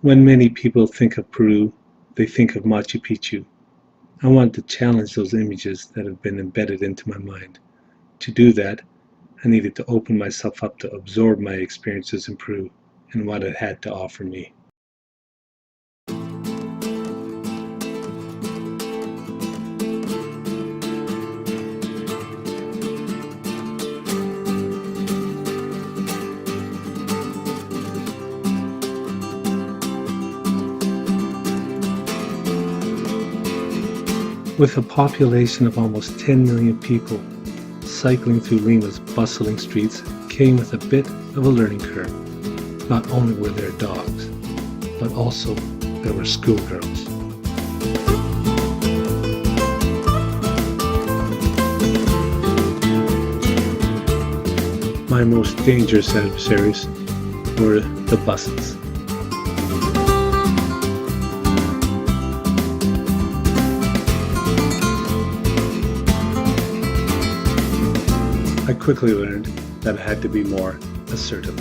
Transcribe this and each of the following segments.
When many people think of Peru, they think of Machu Picchu. I wanted to challenge those images that have been embedded into my mind. To do that, I needed to open myself up to absorb my experiences in Peru and what it had to offer me. With a population of almost 10 million people, cycling through Lima's bustling streets came with a bit of a learning curve. Not only were there dogs, but also there were schoolgirls. My most dangerous adversaries were the buses. I quickly learned that I had to be more assertive.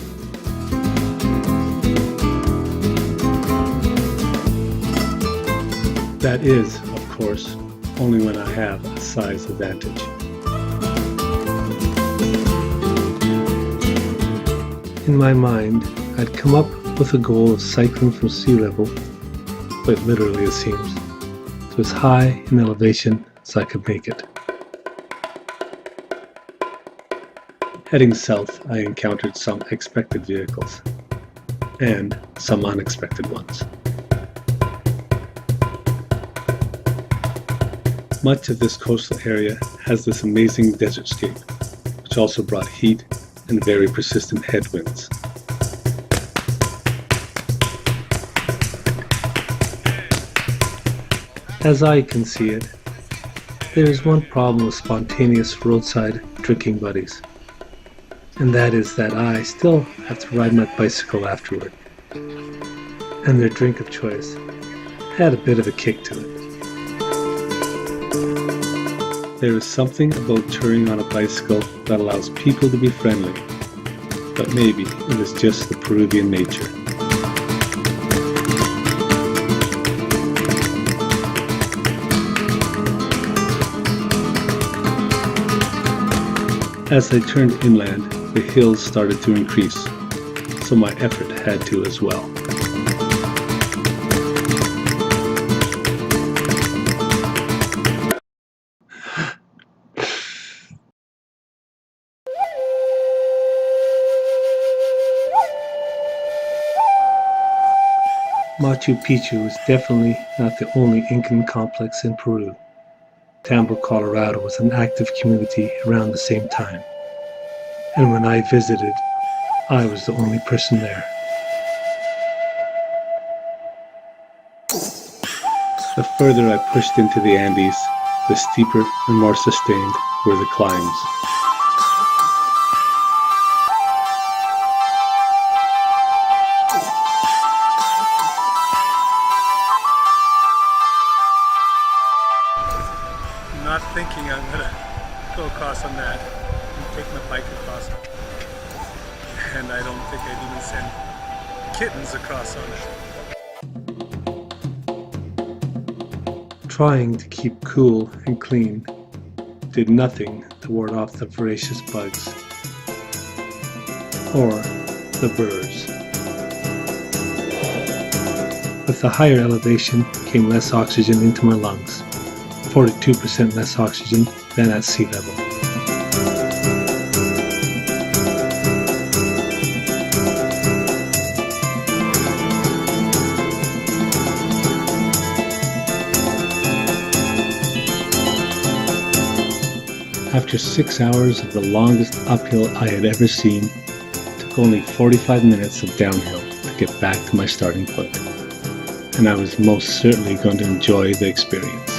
That is, of course, only when I have a size advantage. In my mind, I'd come up with a goal of cycling from sea level, quite literally it seems, to as high in elevation as I could make it. Heading south, I encountered some expected vehicles, and some unexpected ones. Much of this coastal area has this amazing desertscape, which also brought heat and very persistent headwinds. As I can see it, there is one problem with spontaneous roadside drinking buddies. And that is that I still have to ride my bicycle afterward. And their drink of choice had a bit of a kick to it. There is something about touring on a bicycle that allows people to be friendly, but maybe it is just the Peruvian nature. As I turned inland, the hills started to increase, so my effort had to as well. Machu Picchu is definitely not the only Incan complex in Peru. Tambo, Colorado was an active community around the same time. And when I visited, I was the only person there. The further I pushed into the Andes, the steeper and more sustained were the climbs. I'm not thinking I'm gonna go across on that and take my bike across. And I don't think I'd even send kittens across on it. Trying to keep cool and clean did nothing to ward off the voracious bugs or the birds. With the higher elevation came less oxygen into my lungs, 42% less oxygen than at sea level. After 6 hours of the longest uphill I had ever seen, it took only 45 minutes of downhill to get back to my starting point, and I was most certainly going to enjoy the experience.